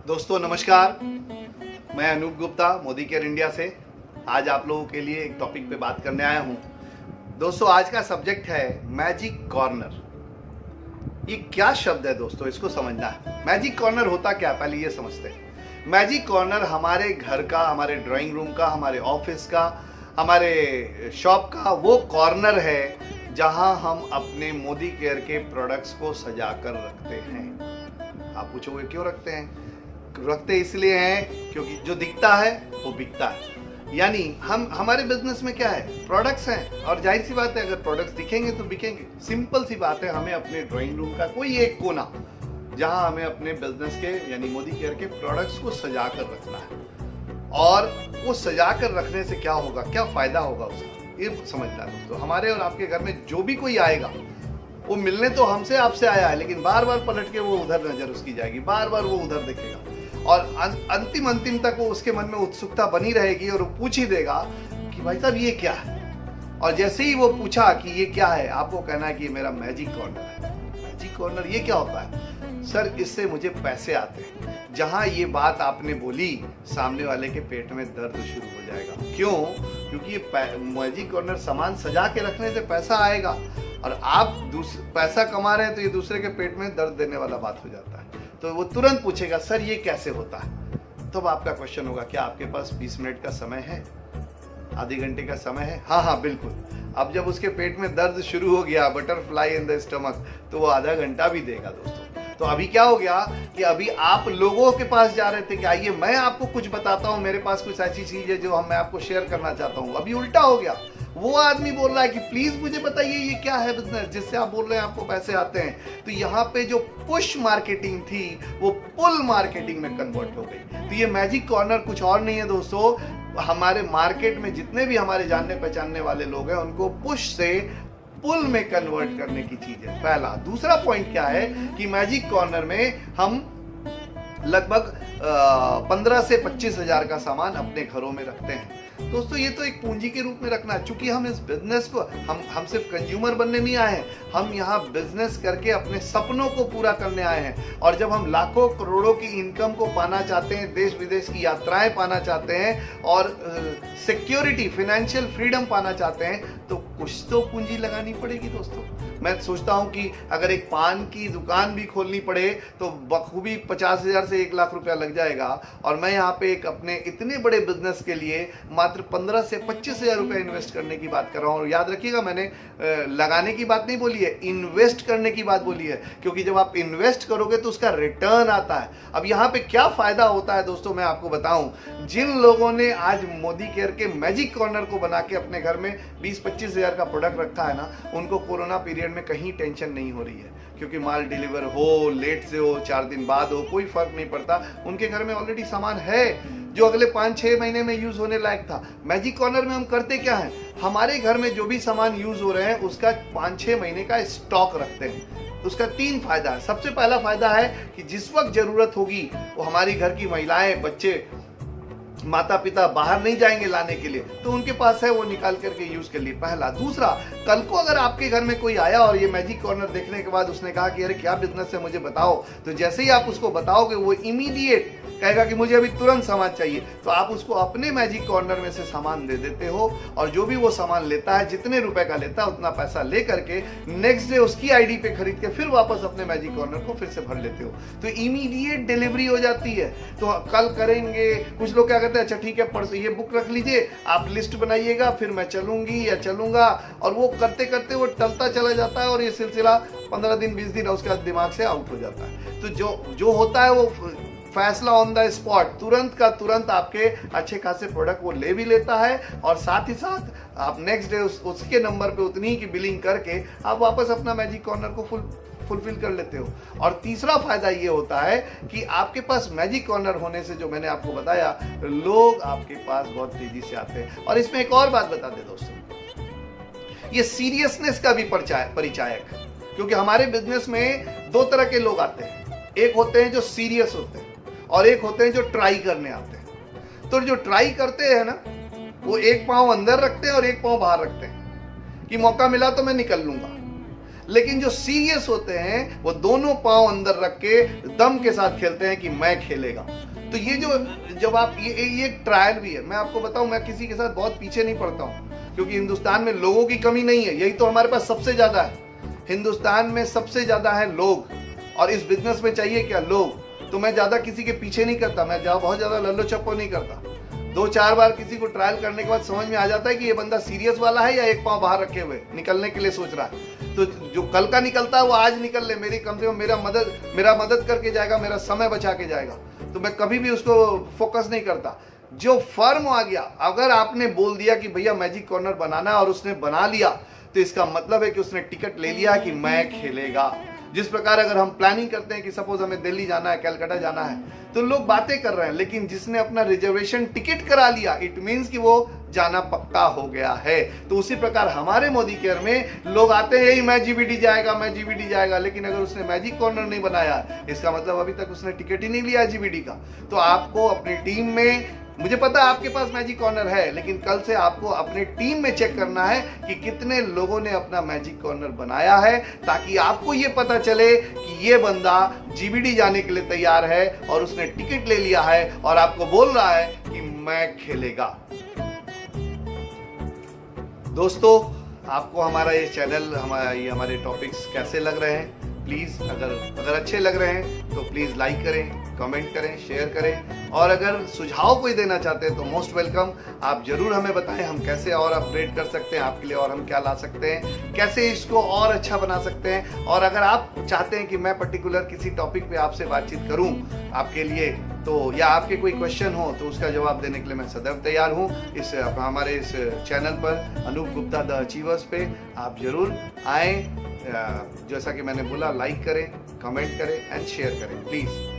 दोस्तों नमस्कार, मैं अनूप गुप्ता मोदी केयर इंडिया से आज आप लोगों के लिए एक टॉपिक पे बात करने आया हूँ। दोस्तों आज का सब्जेक्ट है मैजिक कॉर्नर। ये क्या शब्द है दोस्तों, इसको समझना है। मैजिक कॉर्नर होता क्या, पहले ये समझते हैं। मैजिक कॉर्नर हमारे घर का, हमारे ड्राइंग रूम का, हमारे ऑफिस का, हमारे शॉप का वो कॉर्नर है जहां हम अपने मोदी केयर के प्रोडक्ट्स को सजा कर रखते हैं। आप पूछोगे क्यों रखते हैं? रखते इसलिए हैं क्योंकि जो दिखता है वो बिकता है। यानी हमारे बिजनेस में क्या है, प्रोडक्ट्स हैं, और जाहिर सी बात है अगर प्रोडक्ट्स दिखेंगे तो बिकेंगे। सिंपल सी बात है, हमें अपने ड्राइंग रूम का कोई एक कोना जहां हमें अपने बिजनेस के यानी मोदी केयर के प्रोडक्ट्स को सजा कर रखना है। और वो सजा कर रखने से क्या होगा, क्या फायदा होगा उसका, ये समझना है दोस्तों। हमारे और आपके घर में जो भी कोई आएगा वो मिलने तो हमसे आपसे आया है, लेकिन बार बार पलट के वो उधर नजर उसकी जाएगी, बार बार वो उधर देखेगा और अंतिम तक वो उसके मन में उत्सुकता बनी रहेगी और वो पूछ ही देगा कि भाई साहब ये क्या है। और जैसे ही वो पूछा कि ये क्या है, आपको कहना है कि ये मेरा मैजिक कॉर्नर है। मैजिक कॉर्नर ये क्या होता है? सर इससे मुझे पैसे आते हैं। जहां ये बात आपने बोली, सामने वाले के पेट में दर्द शुरू हो जाएगा। क्यों? क्योंकि ये मैजिक कॉर्नर सामान सजा के रखने से पैसा आएगा और आप पैसा कमा रहे हैं तो ये दूसरे के पेट में दर्द देने वाला बात हो जाता है। तो वो तुरंत पूछेगा सर ये कैसे होता है। तो आपका क्वेश्चन होगा क्या आपके पास 20 मिनट का समय है, आधे घंटे का समय है? हाँ बिल्कुल। अब जब उसके पेट में दर्द शुरू हो गया, बटरफ्लाई इन द स्टमक, तो वो आधा घंटा भी देगा दोस्तों। तो अभी क्या हो गया कि अभी आप लोगों के पास जा रहे थे कि आइए मैं आपको कुछ बताता हूं, मेरे पास कुछ ऐसी चीज है जो मैं आपको शेयर करना चाहता हूं। अभी उल्टा हो गया, वो आदमी बोल रहा है कि प्लीज मुझे बताइए ये क्या है बिजनेस जिससे आप बोल रहे हैं आपको पैसे आते हैं। तो यहाँ पे जो पुश मार्केटिंग थी वो पुल मार्केटिंग में कन्वर्ट हो गई। तो ये मैजिक कॉर्नर कुछ और नहीं है दोस्तों, हमारे मार्केट में जितने भी हमारे जानने पहचानने वाले लोग हैं उनको पुश से पुल में कन्वर्ट करने की चीज है, पहला। दूसरा पॉइंट क्या है कि मैजिक कॉर्नर में हम लगभग 15 से 25 हजार का सामान अपने घरों में रखते हैं दोस्तों। ये तो एक पूंजी के रूप में रखना है। चूंकि हम इस बिजनेस को हम सिर्फ कंज्यूमर बनने नहीं आए हैं, हम यहाँ बिजनेस करके अपने सपनों को पूरा करने आए हैं। और जब हम लाखों करोड़ों की इनकम को पाना चाहते हैं, देश विदेश की यात्राएं पाना चाहते हैं और सिक्योरिटी, फाइनेंशियल फ्रीडम पाना चाहते हैं, तो कुछ तो पूंजी लगानी पड़ेगी दोस्तों। मैं सोचता हूं कि अगर एक पान की दुकान भी खोलनी पड़े तो बखूबी 50,000 से 1 लाख रुपया लग जाएगा। और मैं यहाँ पे एक अपने इतने बड़े बिजनेस के लिए मात्र 15 से 25,000 रुपया इन्वेस्ट करने की बात कर रहा हूँ। और याद रखिएगा, मैंने लगाने की बात नहीं बोली है, इन्वेस्ट करने की बात बोली है। क्योंकि जब आप इन्वेस्ट करोगे तो उसका रिटर्न आता है। अब यहाँ पे क्या फायदा होता है दोस्तों, मैं आपको बताऊं। जिन लोगों ने आज मोदी केयर के मैजिक कॉर्नर को बना के अपने घर में 20-25 हजार का प्रोडक्ट रखा है ना, उनको कोरोना पीरियड में कहीं टेंशन नहीं हो रही है। क्योंकि माल डिलीवर हो, लेट से हो, 4 दिन बाद हो, कोई फर्क नहीं पड़ता। उनके घर में ऑलरेडी सामान है जो अगले 5-6 महीने में यूज होने लायक था। मैजिक कॉर्नर में हम करते क्या है, हमारे घर में जो भी सामान यूज हो रहे हैं उसका 5-6 महीने का स्टॉक रखते हैं। उसका 3 फायदा है। सबसे पहला फायदा है कि जिस वक्त जरूरत होगी वो हमारी घर की महिलाएं, बच्चे, माता पिता बाहर नहीं जाएंगे लाने के लिए, तो उनके पास है, वो निकाल करके यूज कर लिए, पहला। दूसरा, कल को अगर आपके घर में कोई आया और ये मैजिक कॉर्नर देखने के बाद उसने कहा कि अरे क्या बिजनेस है मुझे बताओ, तो जैसे ही आप उसको बताओगे वो इमीडिएट कहेगा कि मुझे अभी तुरंत सामान चाहिए। तो आप उसको अपने मैजिक कॉर्नर में से सामान दे देते हो और जो भी वो सामान लेता है, जितने रुपए का लेता है उतना पैसा ले करके नेक्स्ट डे उसकी आईडी पे खरीद के फिर वापस अपने मैजिक कॉर्नर को फिर से भर लेते हो। तो इमीडिएट डिलीवरी हो जाती है। तो कल करेंगे, कुछ लोग क्या करते हैं, अच्छा ठीक है परसों ये बुक रख लीजिए, आप लिस्ट बनाइएगा, फिर मैं चलूंगी या चलूंगा, और वो करते करते वो टलता चला जाता है और ये सिलसिला 15 दिन 20 दिन उसका दिमाग से आउट हो जाता है। तो जो होता है वो फैसला ऑन द स्पॉट, तुरंत का तुरंत आपके अच्छे खासे प्रोडक्ट वो ले भी लेता है और साथ ही साथ आप नेक्स्ट डे उसके नंबर पे उतनी ही की बिलिंग करके आप वापस अपना मैजिक कॉर्नर को फुलफिल कर लेते हो। और तीसरा फायदा ये होता है कि आपके पास मैजिक कॉर्नर होने से, जो मैंने आपको बताया, लोग आपके पास बहुत तेजी से आते हैं। और इसमें एक और बात बता दे दोस्तों, ये सीरियसनेस का भी परिचायक, क्योंकि हमारे बिजनेस में 2 तरह के लोग आते हैं। एक होते हैं जो सीरियस होते हैं और एक होते हैं जो ट्राई करने आते हैं। तो जो ट्राई करते हैं ना, वो एक पांव अंदर रखते हैं और एक पांव बाहर रखते हैं कि मौका मिला तो मैं निकल लूंगा। लेकिन जो सीरियस होते हैं वो दोनों पांव अंदर रख के दम के साथ खेलते हैं कि मैं खेलेगा। तो ये जो जब आप ये एक ट्रायल भी है। मैं आपको बताऊं, मैं किसी के साथ बहुत पीछे नहीं पड़ता हूं, क्योंकि हिंदुस्तान में लोगों की कमी नहीं है, यही तो हमारे पास सबसे ज्यादा है। हिंदुस्तान में सबसे ज्यादा है लोग, और इस बिजनेस में चाहिए क्या? लोग। तो मैं ज्यादा किसी के पीछे नहीं करता, मैं बहुत ज्यादा लल्लो चप्पो नहीं करता। 2-4 बार किसी को ट्रायल करने के बाद समझ में आ जाता है कि ये बंदा सीरियस वाला है या एक पांव बाहर रखे हुए निकलने के लिए सोच रहा है। तो जो कल का निकलता है वो आज निकल ले, मेरी कम से कम मेरा मदद करके जाएगा, मेरा समय बचा के जाएगा। तो मैं कभी भी उसको फोकस नहीं करता। जो फर्म आ गया, अगर आपने बोल दिया कि भैया मैजिक कॉर्नर बनाना है और उसने बना लिया, तो इसका मतलब है कि उसने टिकट ले लिया कि मैं खेलेगा। जिस प्रकार अगर हम प्लानिंग करते हैं कि सपोज हमें दिल्ली जाना है, कलकत्ता जाना है, तो लोग बातें कर रहे हैं, लेकिन जिसने अपना रिजर्वेशन टिकट करा लिया, इट मींस कि वो जाना पक्का हो गया है। तो उसी प्रकार हमारे मोदी केयर में लोग आते हैं, यही मैं जीबीडी जाएगा, लेकिन अगर उसने मैजिक कॉर्नर नहीं बनाया, इसका मतलब अभी तक उसने टिकट ही नहीं लिया जीबीडी का। तो आपको अपनी टीम में, मुझे पता है आपके पास मैजिक कॉर्नर है, लेकिन कल से आपको अपने टीम में चेक करना है कि कितने लोगों ने अपना मैजिक कॉर्नर बनाया है, ताकि आपको ये पता चले कि ये बंदा जीबीडी जाने के लिए तैयार है और उसने टिकट ले लिया है और आपको बोल रहा है कि मैं खेलेगा। दोस्तों, आपको हमारा ये चैनल, हमारे टॉपिक्स कैसे लग रहे हैं? प्लीज़ अगर अच्छे लग रहे हैं तो प्लीज़ लाइक करें, कमेंट करें, शेयर करें, और अगर सुझाव कोई देना चाहते हैं तो मोस्ट वेलकम। आप जरूर हमें बताएं हम कैसे और अपग्रेड कर सकते हैं, आपके लिए और हम क्या ला सकते हैं, कैसे इसको और अच्छा बना सकते हैं। और अगर आप चाहते हैं कि मैं पर्टिकुलर किसी टॉपिक पे आपसे बातचीत करूं आपके लिए, तो या आपके कोई क्वेश्चन हो तो उसका जवाब देने के लिए मैं सदैव तैयार हूं। हमारे इस चैनल पर अनूप गुप्ता द अचीवर्स पे आप जरूर आएँ। जैसा कि मैंने बोला, लाइक करें, कमेंट करें एंड शेयर करें प्लीज़।